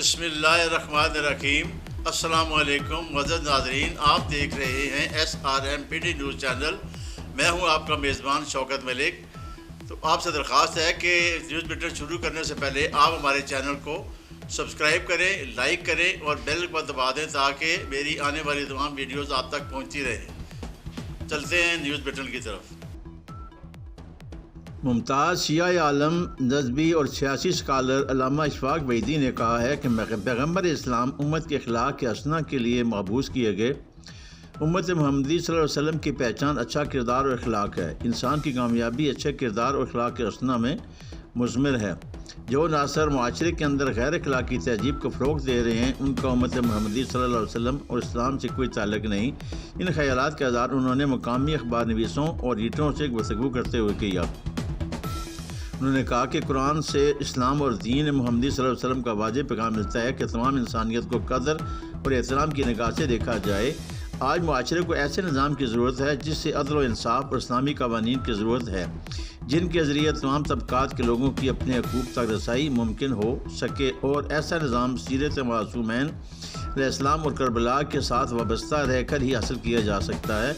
بسم اللہ الرحمن الرحیم۔ السلام علیکم معزز ناظرین، آپ دیکھ رہے ہیں SRMPD نیوز چینل۔ میں ہوں آپ کا میزبان شوکت ملک۔ تو آپ سے درخواست ہے کہ نیوز بلٹن شروع کرنے سے پہلے آپ ہمارے چینل کو سبسکرائب کریں، لائک کریں اور بیل پر دبا دیں تاکہ میری آنے والی تمام ویڈیوز آپ تک پہنچتی رہیں۔ چلتے ہیں نیوز بلٹن کی طرف۔ ممتاز شیعہ عالم نسبی اور سیاسی اسکالر علامہ اشفاق وحیدی نے کہا ہے کہ پیغمبر اسلام امت کے اخلاق کے حسنہ کے لیے مبعوث کیے گئے۔ امت محمدی صلی اللہ علیہ وسلم کی پہچان اچھا کردار اور اخلاق ہے۔ انسان کی کامیابی اچھے کردار اور اخلاق کے حسنہ میں مضمر ہے۔ جو عناصر معاشرے کے اندر غیر اخلاقی تہذیب کو فروغ دے رہے ہیں ان کا امت محمدی صلی اللہ علیہ وسلم اور اسلام سے کوئی تعلق نہیں۔ ان خیالات کا اظہار انہوں نے مقامی اخبار نویسوں اور ایڈیٹروں سے گفتگو کرتے ہوئے کیا۔ انہوں نے کہا کہ قرآن سے اسلام اور دین محمدی صلی اللہ علیہ وسلم کا واضح پیغام ملتا ہے کہ تمام انسانیت کو قدر اور احترام کی نگاہ سے دیکھا جائے۔ آج معاشرے کو ایسے نظام کی ضرورت ہے جس سے عدل و انصاف اور اسلامی قوانین کی ضرورت ہے، جن کے ذریعے تمام طبقات کے لوگوں کی اپنے حقوق تک رسائی ممکن ہو سکے، اور ایسا نظام سیرت معصومین علیہ السلام اور کربلا کے ساتھ وابستہ رہ کر ہی حاصل کیا جا سکتا ہے۔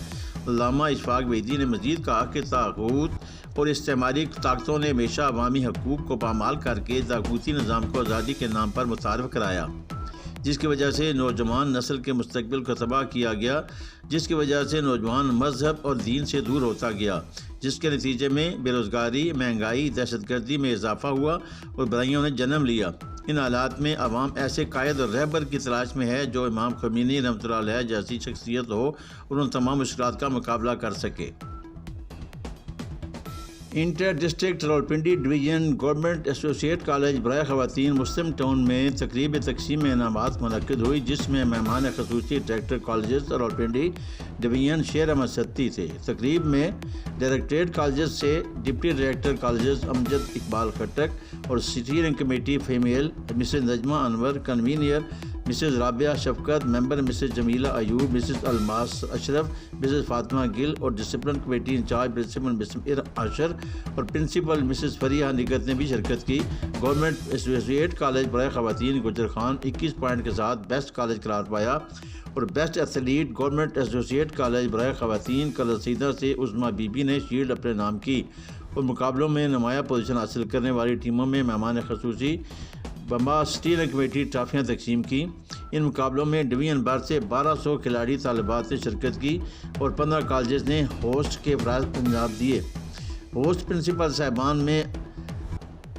علامہ اشفاق وحیدی نے مزید کہا کہ طاغوت اور استعماری طاقتوں نے ہمیشہ عوامی حقوق کو پامال کر کے طاغوتی نظام کو آزادی کے نام پر متعارف کرایا، جس کی وجہ سے نوجوان نسل کے مستقبل کو تباہ کیا گیا، جس کی وجہ سے نوجوان مذہب اور دین سے دور ہوتا گیا، جس کے نتیجے میں بے روزگاری، مہنگائی، دہشت گردی میں اضافہ ہوا اور برائیوں نے جنم لیا۔ ان حالات میں عوام ایسے قائد اور رہبر کی تلاش میں ہے جو امام خمینی رحمۃ اللہ علیہ جیسی شخصیت ہو اور ان تمام مشکلات کا مقابلہ کر سکے۔ Inter district Rawalpindi division government associate college برائے خواتین مسلم ٹاؤن میں تقریب تقسیم انعامات منعقد ہوئی، جس میں مہمان خصوصی ڈائریکٹر کالجز راولپنڈی ڈویژن شیر احمد ستی تھے۔ تقریب میں ڈائریکٹریٹ کالجز سے deputy director colleges Amjad Iqbal Khattak اور steering committee female Mrs Najma Anwar, convener Mrs Rabia Shafqat, member Mrs Jamila Ayub, Mrs Almas Ashraf, Mrs Fatima Gul اور discipline committee incharge principal Mrs Ashir اور پرنسپل مسز فریحہ نگت نے بھی شرکت کی۔ گورنمنٹ ایسوسیٹ کالج برائے خواتین گجر خان 21 پوائنٹ کے ساتھ بیسٹ کالج قرار پایا اور best athlete government associate college برائے خواتین کلسیدہ سے عظمیٰ بی بی نے شیلڈ اپنے نام کی، اور مقابلوں میں نمایاں پوزیشن حاصل کرنے والی ٹیموں میں مہمان خصوصی بمبا اسٹیئرنگ کمیٹی ٹرافیاں تقسیم کی۔ ان مقابلوں میں ڈویژن بھر سے 1200 کھلاڑی طالبات نے شرکت کی اور 15 کالجز نے ہوسٹ کے افراد انجام دیے۔ ہوسٹ پرنسپل صاحبان میں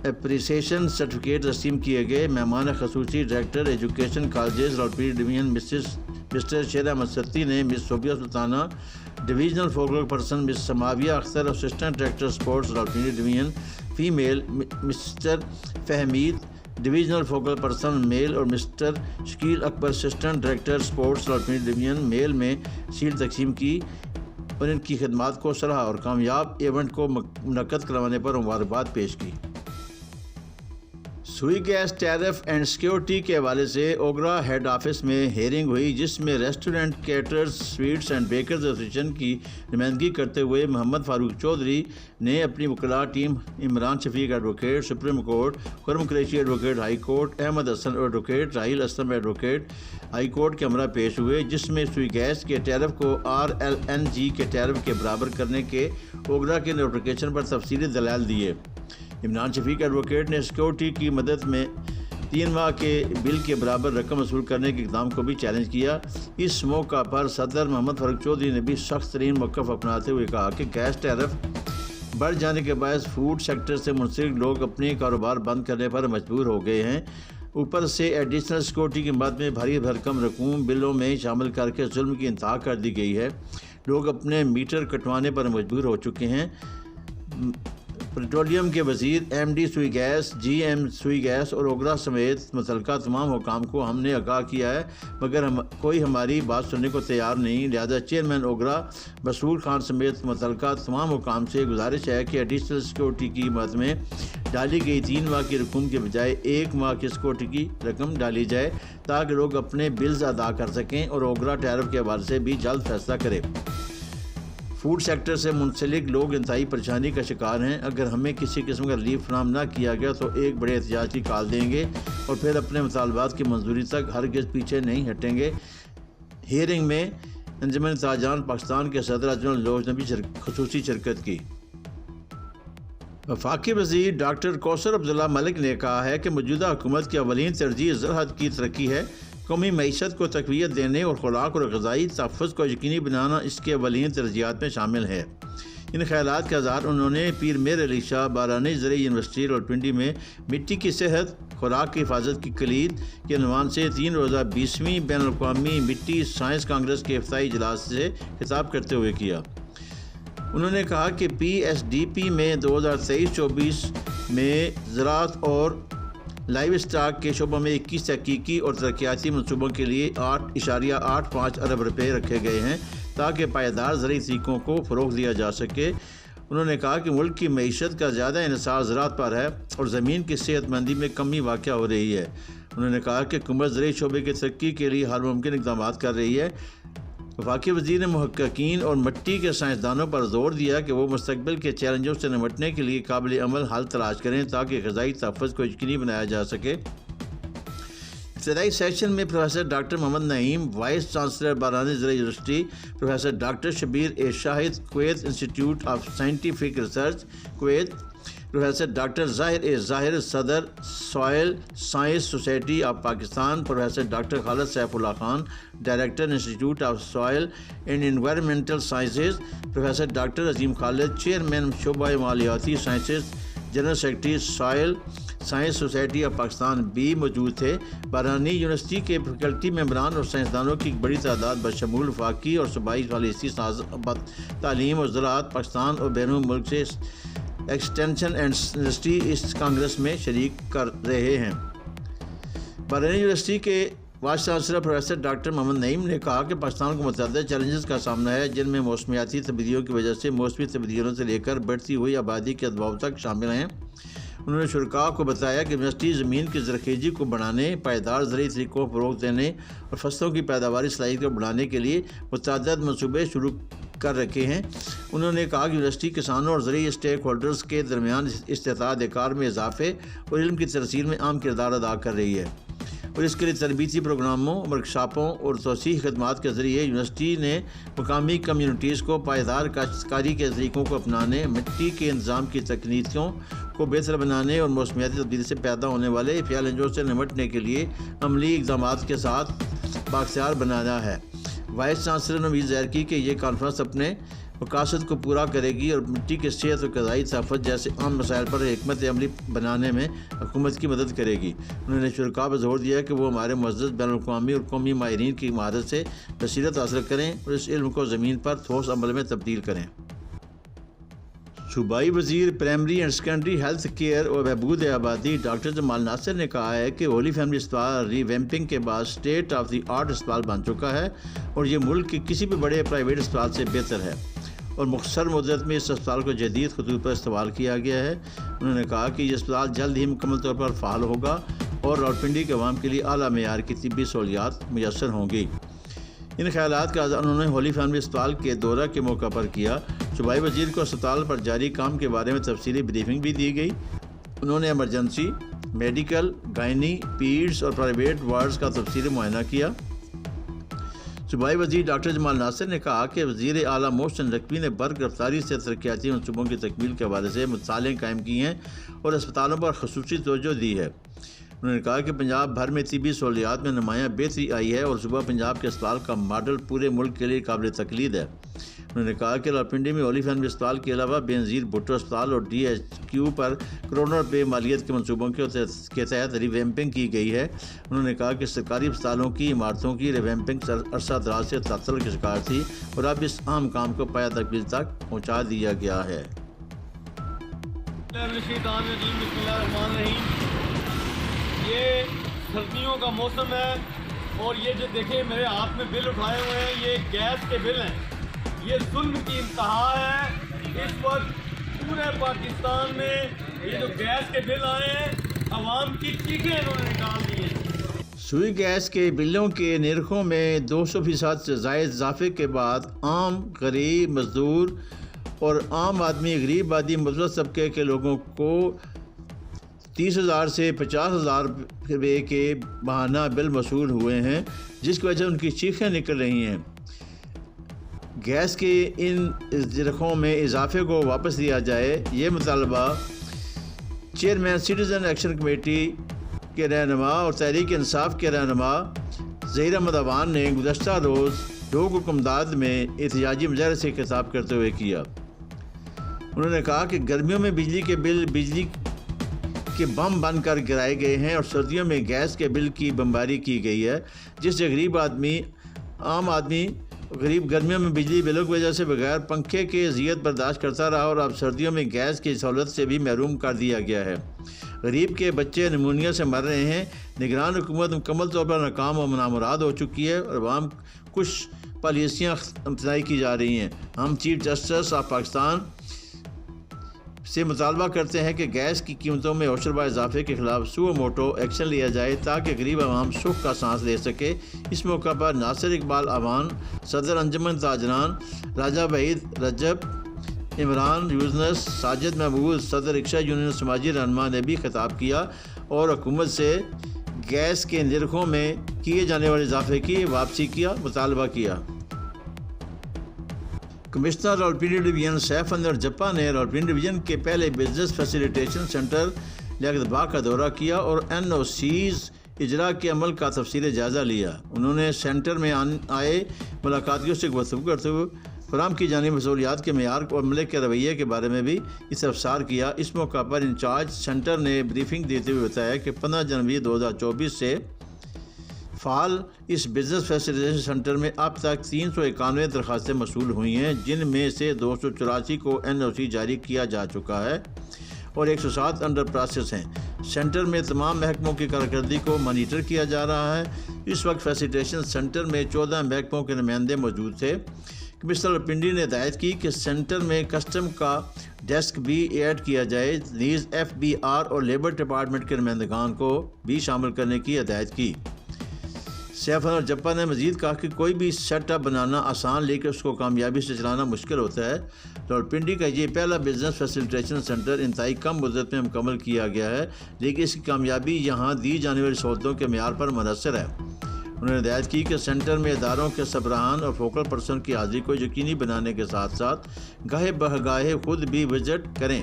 اپریسیشن سرٹیفکیٹ تقسیم کیے گئے۔ مہمان خصوصی director education colleges Rawalpindi division Mr Sher Ahmed Satti نے miss Sobia Sultana, divisional focal person miss Samavia Akhtar, assistant director sports Rawalpindi division female Mr Fahmid, divisional focal person male اور Mr Shakeel Akbar, assistant director sports Rawalpindi division male میں شیلڈ تقسیم کی اور ان کی خدمات کو سراہا اور کامیاب ایونٹ کو منعقد کروانے پر مبارکباد پیش کی۔ سوئی گیس ٹیرف اینڈ سیکیورٹی کے حوالے سے اوگرا ہیڈ آفس میں ہیئرنگ ہوئی، جس میں restaurant caterers sweets and bakers association کی نمائندگی کرتے ہوئے محمد فاروق چودھری نے اپنی وکلاء team Imran Shafiq advocate supreme court, Khurram Qureshi advocate high court, Ahmed Hassan advocate, Raheel Aslam advocate high court کے ہمراہ پیش ہوئے، جس میں سوئی گیس کے ٹیرف کو RLNG کے ٹیرف کے برابر کرنے کے اوگرا کے نوٹیفیکیشن پر تفصیلی دلائل دیے۔ عمران شفیق ایڈوکیٹ نے سیکیورٹی کی مدد میں 3 ماہ کے بل کے برابر رقم وصول کرنے کے اقدام کو بھی چیلنج کیا۔ اس موقع پر صدر محمد فاروق چودھری نے بھی سخت ترین موقف اپناتے ہوئے کہا کہ گیس ٹیرف بڑھ جانے کے باعث فوڈ سیکٹر سے منسلک لوگ اپنے کاروبار بند کرنے پر مجبور ہو گئے ہیں۔ اوپر سے ایڈیشنل سیکیورٹی کی مد میں بھاری بھرکم رقوم بلوں میں شامل کر کے ظلم کی انتہا کر دی گئی ہے۔ لوگ اپنے میٹر کٹوانے پر مجبور ہو چکے ہیں۔ پیٹرولیم کے وزیر، MD سوئی گیس، GM سوئی گیس اور اوگرا سمیت متعلقہ تمام حکام کو ہم نے آگاہ کیا ہے، مگر کوئی ہماری بات سننے کو تیار نہیں۔ لہذا چیئرمین اوگرا مسرور خان سمیت متعلقہ تمام حکام سے گزارش ہے کہ ایڈیشنل سیکیورٹی کی مد میں ڈالی گئی 3 ماہ کی رقم کے بجائے 1 ماہ کی سیکیورٹی کی رقم ڈالی جائے تاکہ لوگ اپنے بلز ادا کر سکیں اور اوگرا ٹیرف کے حوالے سے بھی جلد فیصلہ کرے۔ فوڈ سیکٹر سے منسلک لوگ انتہائی پریشانی کا شکار ہیں۔ اگر ہمیں کسی قسم کا ریلیف فراہم نہ کیا گیا تو ایک بڑے احتجاج کی کال دیں گے اور پھر اپنے مطالبات کی منظوری تک ہرگز پیچھے نہیں ہٹیں گے۔ ہیئرنگ میں انجمن تاجران پاکستان کے صدر اجمل لوج نے بھی خصوصی شرکت کی۔ وفاقی وزیر ڈاکٹر کوثر عبداللہ ملک نے کہا ہے کہ موجودہ حکومت کی اولین ترجیح زراعت کی ترقی ہے۔ قومی معیشت کو تقویت دینے اور خوراک اور غذائی تحفظ کو یقینی بنانا اس کے اولین ترجیحات میں شامل ہے۔ ان خیالات کا اظہار انہوں نے پیر میر علی شاہ بارانی زرعی یونیورسٹی راولپنڈی میں مٹی کی صحت خوراک کی حفاظت کی کلید کے عنوان سے 3 روزہ 20ویں بین الاقوامی مٹی سائنس کانگریس کے افتتاحی اجلاس سے خطاب کرتے ہوئے کیا۔ انہوں نے کہا کہ پی ایس ڈی پی میں 2023-24 میں زراعت اور لائیو اسٹاک کے شعبوں میں 21 تحقیقی اور ترقیاتی منصوبوں کے لیے 8.85 ارب روپے رکھے گئے ہیں تاکہ پائیدار زرعی طریقوں کو فروغ دیا جا سکے۔ انہوں نے کہا کہ ملک کی معیشت کا زیادہ انحصار زراعت پر ہے اور زمین کی صحت مندی میں کمی واقع ہو رہی ہے۔ انہوں نے کہا کہ حکومت زرعی شعبے کی ترقی کے لیے ہر ممکن اقدامات کر رہی ہے۔ وفاقی وزیر نے محققین اور مٹی کے سائنسدانوں پر زور دیا کہ وہ مستقبل کے چیلنجوں سے نمٹنے کے لیے قابل عمل حل تلاش کریں تاکہ غذائی تحفظ کو یقینی بنایا جا سکے۔ ابتدائی سیشن میں professor doctor Muhammad Naeem, vice chancellor Barani Zarai university, professor doctor Shabbir A Shahid, Kuwait institute of scientific research Kuwait, professor doctor Zahir A Zahir, صدر soil science society of Pakistan, professor doctor Khalid Saif Ullah Khan, director institute of soil and environmental sciences, professor doctor Azeem Khalid, chairman شعبہ مالیاتی sciences, general secretary soil science society of Pakistan بھی موجود تھے۔ بارانی university کے faculty ممبران اور سائنسدانوں کی ایک بڑی تعداد بشمول وفاقی اور صوبائی پالیسی ساز تعلیم اور زراعت پاکستان اور بیرون ملک سے ایکسٹینشن اینڈ انڈسٹری اس کانگریس میں شریک کر رہے ہیں۔ بارانی یونیورسٹی کے vice chancellor professor doctor Muhammad نعیم نے کہا کہ پاکستان کو متعدد چیلنجز کا سامنا ہے جن میں موسمیاتی تبدیلیوں کی وجہ سے موسمی تبدیلیوں سے لے کر بڑھتی ہوئی آبادی کے دباؤ تک شامل ہیں۔ انہوں نے شرکاء کو بتایا کہ یونیورسٹی زمین کی زرخیزی کو بڑھانے، پائیدار زرعی طریقوں کو فروغ دینے اور فصلوں کی پیداواری صلاحیت کو بڑھانے کے لیے متعدد منصوبے شروع کر رکھے ہیں۔ انہوں نے کہا کہ یونیورسٹی کسانوں اور زرعی اسٹیک ہولڈرز کے درمیان استطاعت کار میں اضافے اور علم کی ترسیل میں اہم کردار ادا کر رہی ہے اور اس کے لیے تربیتی پروگراموں، ورکشاپوں اور توسیعی خدمات کے ذریعے یونیورسٹی نے مقامی کمیونٹیز کو پائیدار کاشتکاری کے طریقوں کو اپنانے، مٹی کے انتظام کی تکنیکوں کو بہتر بنانے اور موسمیاتی تبدیلی سے پیدا ہونے والے چیلنجوں سے نمٹنے کے لیے عملی اقدامات کے ساتھ بااختیار بنانا ہے۔ وائس چانسلر نے امید ظاہر کی کہ یہ کانفرنس اپنے مقاصد کو پورا کرے گی اور مٹی کی صحت اور غذائی تحفظ جیسے عام مسائل پر حکمت عملی بنانے میں حکومت کی مدد کرے گی۔ انہوں نے شرکاء پر زور دیا کہ وہ ہمارے معزز بین الاقوامی اور قومی ماہرین کی مہارت سے بصیرت حاصل کریں اور اس علم کو زمین پر ٹھوس عمل میں تبدیل کریں۔ صوبائی وزیر primary and secondary health care اور بہبود آبادی ڈاکٹر جمال ناصر نے کہا ہے کہ ہولی فیملی اسپتال ری ویمپنگ کے بعد اسٹیٹ آف دی آرٹ اسپتال بن چکا ہے اور یہ ملک کے کسی بھی بڑے پرائیویٹ اسپتال سے بہتر ہے اور مختصر مدت میں اس اسپتال کو جدید خطوط پر استعمال کیا گیا ہے۔ انہوں نے کہا کہ یہ اسپتال جلد ہی مکمل طور پر فعال ہوگا اور راولپنڈی کے عوام کے لیے اعلیٰ معیار کی طبی سہولیات میسر ہوں گی۔ ان خیالات کا انہوں نے ہولی فیملی اسپتال کے دورہ کے موقع پر کیا۔ صوبائی وزیر کو اسپتال پر جاری کام کے بارے میں تفصیلی بریفنگ بھی دی گئی۔ انہوں نے ایمرجنسی، میڈیکل، گائنی، پیڈز اور پرائیویٹ وارڈز کا تفصیلی معائنہ کیا۔ صوبائی وزیر ڈاکٹر جمال ناصر نے کہا کہ وزیر اعلیٰ محسن نقوی نے برق رفتاری سے ترقیاتی منصوبوں کی تکمیل کے حوالے سے مثالیں قائم کی ہیں اور اسپتالوں پر خصوصی توجہ دی ہے۔ انہوں نے کہا کہ پنجاب بھر میں طبی سہولیات میں نمایاں بہتری آئی ہے اور صوبہ پنجاب کے اسپتال کا ماڈل پورے ملک کے لیے قابل تقلید ہے۔ انہوں نے کہا کہ راولپنڈی میں ہولی فیملی اسپتال کے علاوہ بے نظیر بھٹو اسپتال اور ڈی ایچ کیو پر کروڑوں روپے مالیت کے منصوبوں کے تحت ریویمپنگ کی گئی ہے۔ انہوں نے کہا کہ سرکاری اسپتالوں کی عمارتوں کی ریویمپنگ عرصہ دراز سے تعطل کا شکار تھی اور اب اس اہم کام کو پایہ تکمیل تک پہنچا دیا گیا ہے۔ یہ سردیوں کا موسم ہے اور یہ جو دیکھیں میرے ہاتھ میں بل اٹھائے ہوئے ہیں یہ گیس کے بل ہیں۔ یہ ظلم کی انتہا ہے۔ اس وقت پورے پاکستان میں یہ جو گیس کے بل آئے ہیں عوام کی چیخیں انہوں نے نکال دی ہیں۔ رسوئی گیس کے بلوں کے نرخوں میں 200% سے زائد اضافے کے بعد عام غریب مزدور اور عام آدمی غریب آدمی متوسط طبقے کے لوگوں کو 30,000 سے 50,000 روپے کے ماہانہ بل موصول ہوئے ہیں، جس کی وجہ سے ان کی چیخیں نکل رہی ہیں۔ گیس کے ان نرخوں میں اضافے کو واپس لیا جائے، یہ مطالبہ چیئرمین سٹیزن ایکشن کمیٹی کے رہنما اور تحریک انصاف کے رہنما ظہیر احمد عوان نے گزشتہ روز ڈوگ حکمداد میں احتجاجی مظاہرے سے خطاب کرتے ہوئے کیا۔ انہوں نے کہا کہ گرمیوں میں بجلی کے بل بجلی کے بم بن کر گرائے گئے ہیں اور سردیوں میں گیس کے بل کی بمباری کی گئی ہے، جس سے عام آدمی غریب گرمیوں میں بجلی بلوں کی وجہ سے بغیر پنکھے کے اذیت برداشت کرتا رہا اور اب سردیوں میں گیس کی سہولت سے بھی محروم کر دیا گیا ہے۔ غریب کے بچے نمونیا سے مر رہے ہیں۔ نگران حکومت مکمل طور پر ناکام و نامراد ہو چکی ہے اور عوام کچھ پالیسیاں امتناعی کی جا رہی ہیں۔ ہم چیف جسٹس آف پاکستان سے مطالبہ کرتے ہیں کہ گیس کی قیمتوں میں ہوشربا اضافے کے خلاف سو موٹو ایکشن لیا جائے تاکہ غریب عوام سکھ کا سانس لے سکے۔ اس موقع پر ناصر اقبال عوان، صدر انجمن تاجران، راجہ وحید رجب، عمران یونس، ساجد محمود، صدر رکشہ یونین سماجی رہنما نے بھی خطاب کیا اور حکومت سے گیس کے نرخوں میں کیے جانے والے اضافے کی واپسی کا مطالبہ کیا۔ کمشنر راولپنڈی ڈویژن سیف اندر جپا نے راولپنڈی ڈویژن کے پہلے بزنس فیسیلیٹیشن سینٹر لیاقت باغ کا دورہ کیا اور NOCs اجرا کے عمل کا تفصیلی جائزہ لیا۔ انہوں نے سینٹر میں آئے ملاقاتیوں سے گفتگو کرتے ہوئے فراہم کی جانے مسئولیات کے معیار اور عملے کے رویے کے بارے میں بھی استفسار کیا۔ اس موقع پر انچارج سینٹر نے بریفنگ دیتے ہوئے بتایا کہ 15 جنوری 2024 سے فعال اس بزنس فیسیلیٹیشن سینٹر میں اب تک 391 درخواستیں موصول ہوئی ہیں، جن میں سے 284 کو NOC جاری کیا جا چکا ہے اور 107 انڈر پروسیس ہیں۔ سینٹر میں تمام محکموں کی کارکردگی کو مانیٹر کیا جا رہا ہے۔ اس وقت فیسیلیٹیشن سینٹر میں 14 محکموں کے نمائندے موجود تھے۔ کمشنر راولپنڈی نے ہدایت کی کہ سینٹر میں کسٹم کا ڈیسک بھی ایڈ کیا جائے، نیز FBR اور لیبر ڈپارٹمنٹ کے نمائندگان کو بھی شامل کرنے کی ہدایت کی۔ سیف انور جپا نے مزید کہا کہ کوئی بھی سیٹ اپ بنانا آسان لیکن اس کو کامیابی سے چلانا مشکل ہوتا ہے۔ راولپنڈی کا یہ پہلا بزنس فیسیلیٹیشن سینٹر انتہائی کم مدت میں مکمل کیا گیا ہے، لیکن اس کی کامیابی یہاں دی جانے والی سہولتوں کے معیار پر منحصر ہے۔ انہوں نے ہدایت کی کہ سینٹر میں اداروں کے سربراہان اور فوکل پرسن کی حاضری کو یقینی بنانے کے ساتھ ساتھ گاہے بگاہے خود بھی وزٹ کریں۔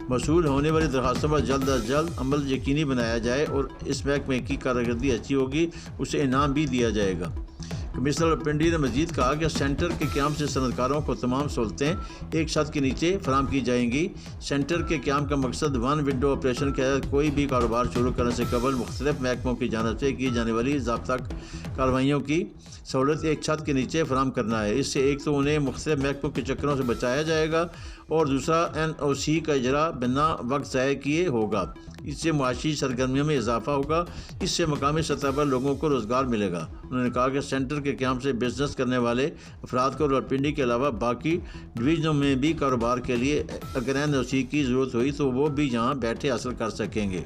موصول ہونے والی درخواستوں پر جلد از جلد عمل یقینی بنایا جائے اور اس محکمے کی کارکردگی اچھی ہوگی اسے انعام بھی دیا جائے گا۔ کمشنر راولپنڈی نے مزید کہا کہ سینٹر کے قیام سے صنعتکاروں کو تمام سہولتیں ایک چھت کے نیچے فراہم کی جائیں گی۔ سینٹر کے قیام کا مقصد ون ونڈو آپریشن کے تحت کوئی بھی کاروبار شروع کرنے سے قبل مختلف محکموں کی جانب سے کی جانے والی ضابطہ کارروائیوں کی سہولت ایک چھت کے نیچے فراہم کرنا ہے۔ اس سے ایک تو انہیں مختلف محکموں کے چکروں سے بچایا جائے گا اور دوسرا NOC کا اجرا بنا وقت ضائع کیے ہوگا۔ اس سے معاشی سرگرمیوں میں اضافہ ہوگا، اس سے مقامی سطح پر لوگوں کو روزگار ملے گا۔ انہوں نے کہا کہ سینٹر کے قیام سے بزنس کرنے والے افراد کو راولپنڈی کے علاوہ باقی ڈویژنوں میں بھی کاروبار کے لیے اگر NOC کی ضرورت ہوئی تو وہ بھی یہاں بیٹھے حاصل کر سکیں گے۔